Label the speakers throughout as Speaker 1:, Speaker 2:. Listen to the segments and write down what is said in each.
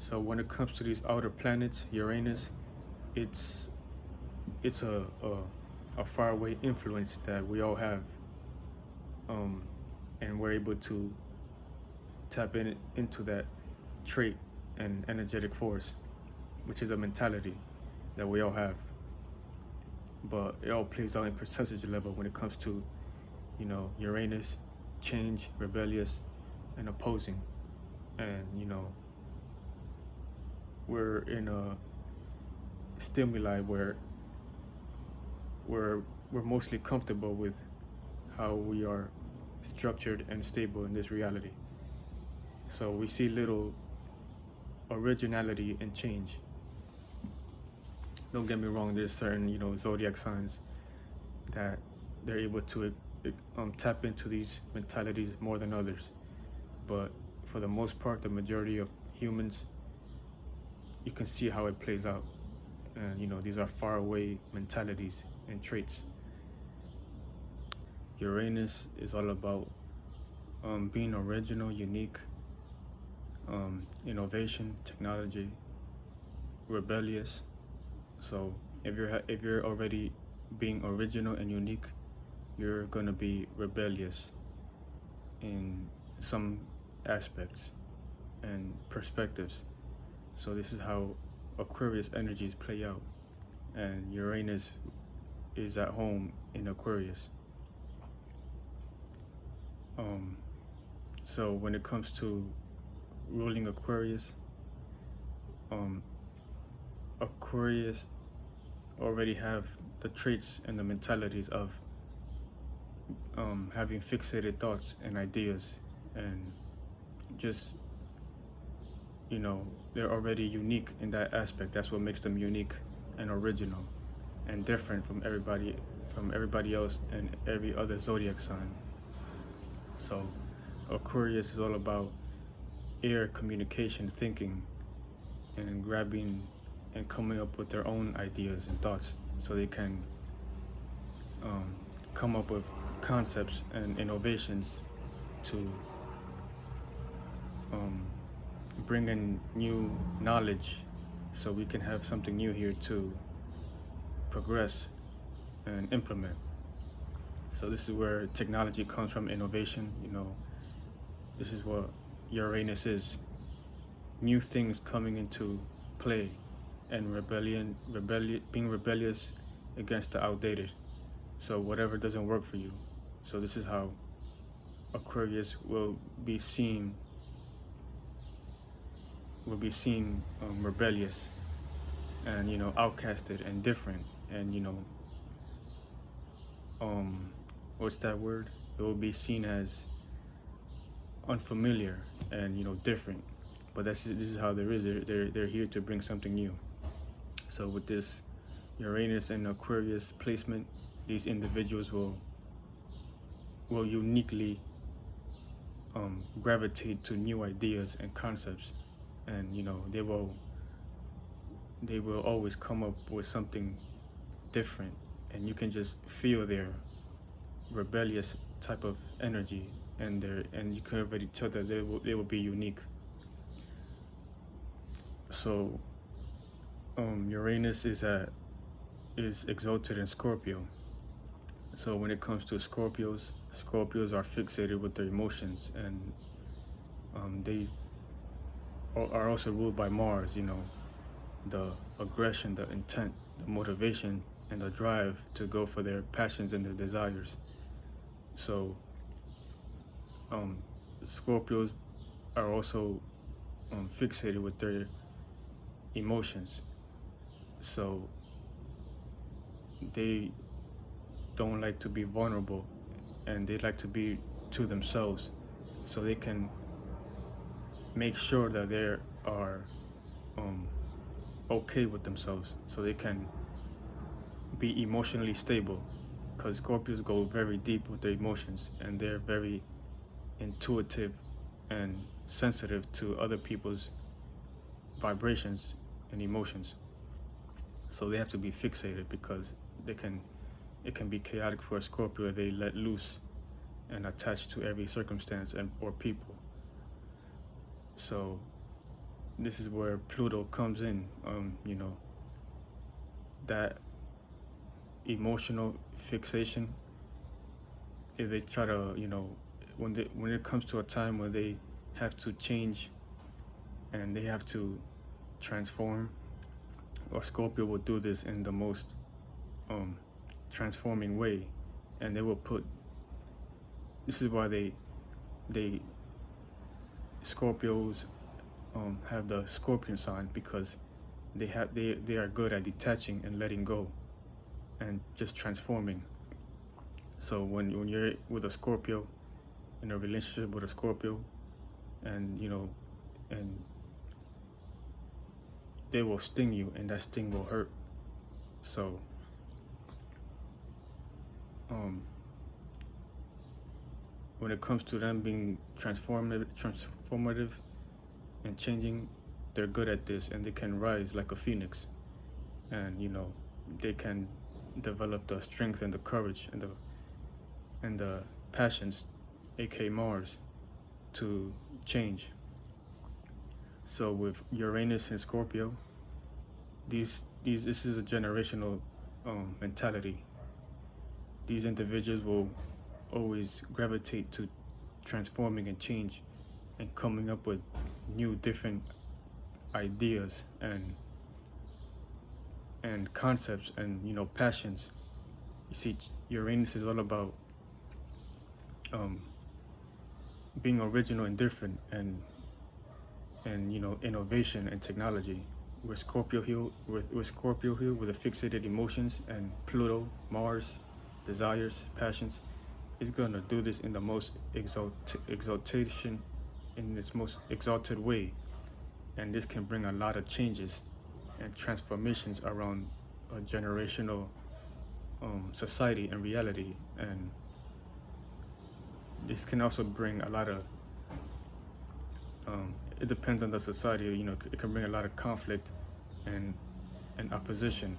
Speaker 1: So when it comes to these outer planets, Uranus, it's it's a faraway influence that we all have, um, and we're able to tap into that trait and energetic force, which is a mentality that we all have. But it all plays out in percentage level when it comes to, Uranus, change, rebellious, and opposing. And we're in a stimuli where we're mostly comfortable with how we are structured and stable in this reality. So we see little originality and change. Don't get me wrong, there's certain, zodiac signs that they're able to tap into these mentalities more than others. But for the most part, the majority of humans, you can see how it plays out. And these are faraway mentalities and traits. Uranus is all about being original, unique, innovation, technology, rebellious. So if you're already being original and unique, you're gonna be rebellious in some aspects and perspectives. So this is how Aquarius energies play out, and Uranus is at home in Aquarius. So when it comes to ruling Aquarius, Aquarius already have the traits and the mentalities of having fixated thoughts and ideas, and just they're already unique in that aspect. That's what makes them unique and original and different from everybody else and every other zodiac sign. So Aquarius is all about air communication, thinking, and grabbing and coming up with their own ideas and thoughts, so they can come up with concepts and innovations to bring in new knowledge, so we can have something new here to progress and implement. So this is where technology comes from, innovation. This is what Uranus is: new things coming into play, and being rebellious against the outdated. So whatever doesn't work for you. So this is how Aquarius will be seen rebellious and outcasted and different, and what's that word? It will be seen as unfamiliar and different. But this is how there is. They're here to bring something new. So with this Uranus and Aquarius placement, these individuals will uniquely gravitate to new ideas and concepts, and they will always come up with something different, and you can just feel their rebellious type of energy, and you can already tell that they will be unique. So Uranus is exalted in Scorpio. So when it comes to Scorpios are fixated with their emotions, and they are also ruled by Mars. The aggression, the intent, the motivation, and the drive to go for their passions and their desires. So Scorpios are also fixated with their emotions. So they don't like to be vulnerable, and they like to be to themselves, so they can make sure that they are okay with themselves, so they can be emotionally stable, because Scorpios go very deep with their emotions, and they're very intuitive and sensitive to other people's vibrations and emotions. So they have to be fixated, because it can be chaotic for a Scorpio if they let loose and attach to every circumstance or people. So this is where Pluto comes in. You know, that emotional fixation. If they try to, you know, when it comes to a time where they have to change and they have to transform, or Scorpio will do this in the most transforming way, and they will put. This is why they Scorpios have the Scorpion sign, because they are good at detaching and letting go and just transforming. So when you're with a Scorpio, in a relationship with a Scorpio, and you know, and they will sting you, and that sting will hurt. So when it comes to them being transformative and changing, they're good at this, and they can rise like a phoenix, and you know, they can develop the strength and the courage and the passions, aka Mars, to change. So with Uranus and Scorpio, this is a generational mentality. These individuals will always gravitate to transforming and change and coming up with new different ideas and concepts and, you know, passions. You see, Uranus is all about being original and different, and you know, innovation and technology. With Scorpio here with the fixated emotions, and Pluto, Mars, desires, passions, is gonna do this in the most exaltation, in its most exalted way, and this can bring a lot of changes and transformations around a generational society and reality. And this can also bring a lot of it depends on the society, you know, it can bring a lot of conflict and opposition,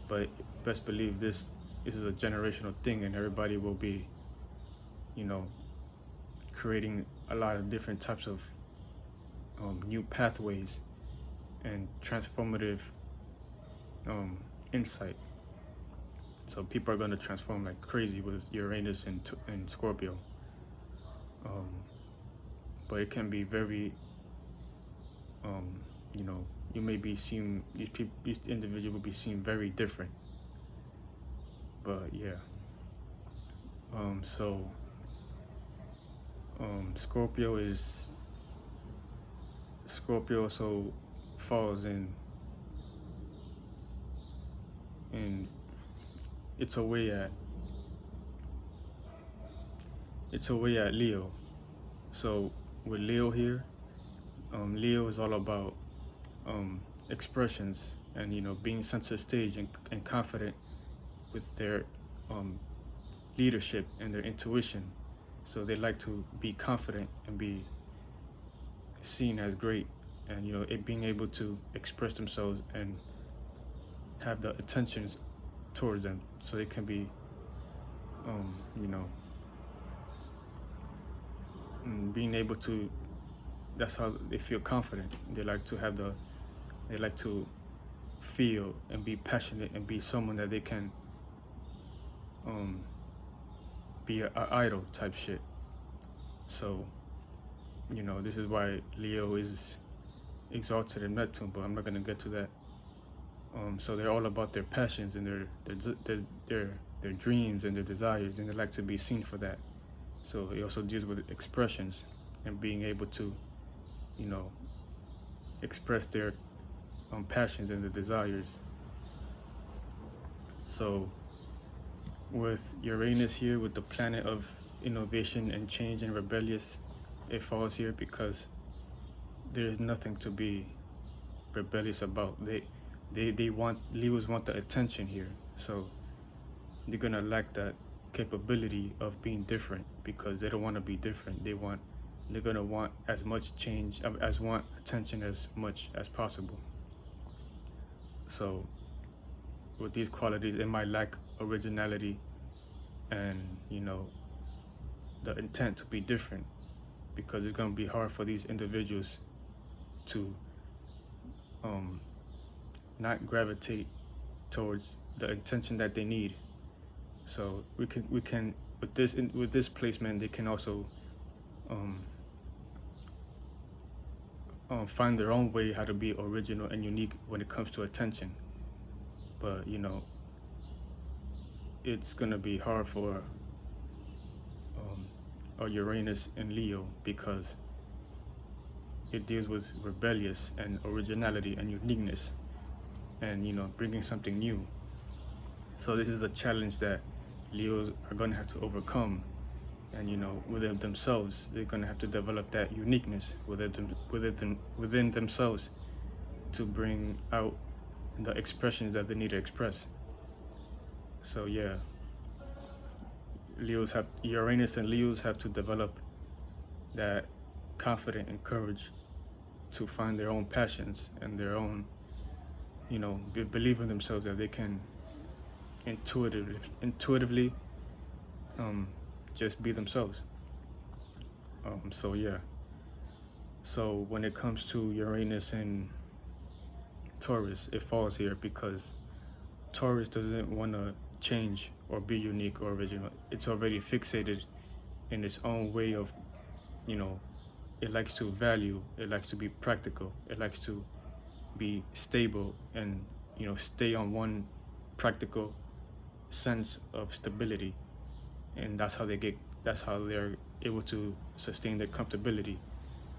Speaker 1: but best believe this is a generational thing, and everybody will be, you know, creating a lot of different types of new pathways and transformative insight. So people are going to transform like crazy with Uranus and Scorpio. But it can be very, you know, you may be seen, these individuals will be seen very different. But yeah. So Scorpio also falls in it's away at Leo. So with Leo here, Leo is all about expressions and, you know, being center stage and confident with their leadership and their intuition. So they like to be confident and be seen as great, and, you know, it being able to express themselves and have the attentions towards them, so they can be you know, being able to, that's how they feel confident. They like to feel and be passionate and be someone that they can be a idol type shit. So, you know, this is why Leo is exalted in Neptune, but I'm not gonna get to that. So they're all about their passions and their dreams and their desires, and they like to be seen for that. So it also deals with expressions and being able to, you know, express their passions and their desires. So with Uranus here, with the planet of innovation and change and rebellious, it falls here because there's nothing to be rebellious about. Leos want the attention here, so they're gonna lack that capability of being different because they don't want to be different. They're gonna want as much change, want attention as much as possible. So with these qualities, it might lack originality and, you know, the intent to be different, because it's gonna be hard for these individuals to not gravitate towards the intention that they need. So we can with this placement, they can also um, find their own way how to be original and unique when it comes to attention. But it's gonna be hard for a Uranus and Leo, because it deals with rebellious and originality and uniqueness, and bringing something new. So this is a challenge that Leos are gonna have to overcome, and within themselves, they're gonna have to develop that uniqueness within themselves to bring out the expressions that they need to express. So yeah, Uranus and Leos have to develop that confidence and courage to find their own passions and their own, believe in themselves, that they can intuitively just be themselves. So yeah. So when it comes to Uranus and Taurus, it falls here because Taurus doesn't want to change or be unique or original. It's already fixated in its own way of, it likes to value, it likes to be practical, it likes to be stable and, stay on one practical sense of stability. And that's how they're able to sustain their comfortability.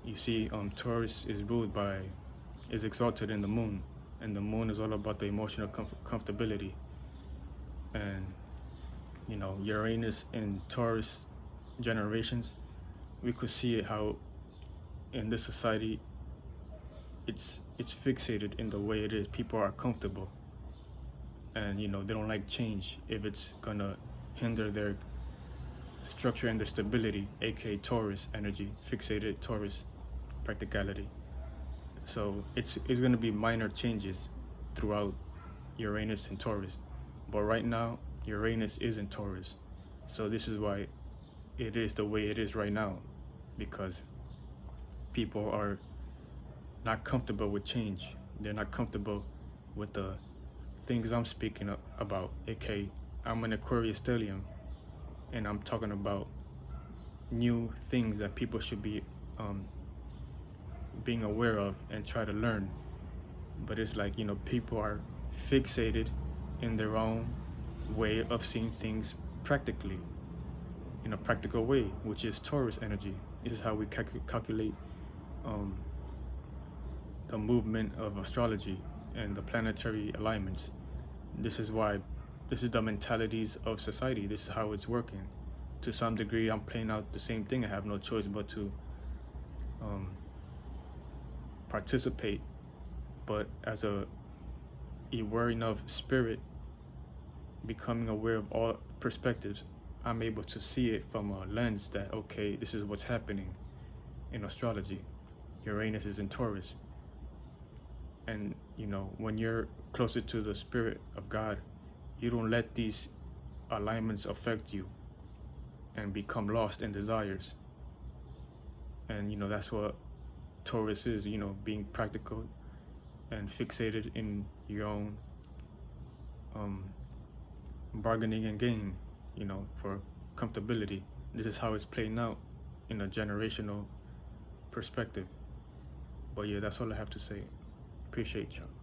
Speaker 1: You see, Taurus is exalted in the moon, and the moon is all about the emotional comfortability. And Uranus and Taurus generations, we could see it how in this society it's fixated in the way it is. People are comfortable, and they don't like change if it's gonna hinder their structure and their stability, aka Taurus energy, fixated Taurus practicality. So it's going to be minor changes throughout Uranus and Taurus, but right now Uranus is in Taurus, so this is why it is the way it is right now, because people are not comfortable with change. They're not comfortable with the things I'm speaking about, aka I'm an Aquarius stellium, and I'm talking about new things that people should be being aware of and try to learn. But it's like, people are fixated in their own way of seeing things practically, in a practical way, which is Taurus energy. This is how we calculate the movement of astrology and the planetary alignments. This is the mentalities of society. This is how it's working. To some degree, I'm playing out the same thing. I have no choice but to participate. But as a aware enough spirit, becoming aware of all perspectives, I'm able to see it from a lens that, okay, this is what's happening in astrology. Uranus is in Taurus. And, when you're closer to the spirit of God, you don't let these alignments affect you and become lost in desires. And, that's what Taurus is, being practical and fixated in your own bargaining and gain, for comfortability. This is how it's playing out in a generational perspective. But yeah, that's all I have to say. Appreciate y'all.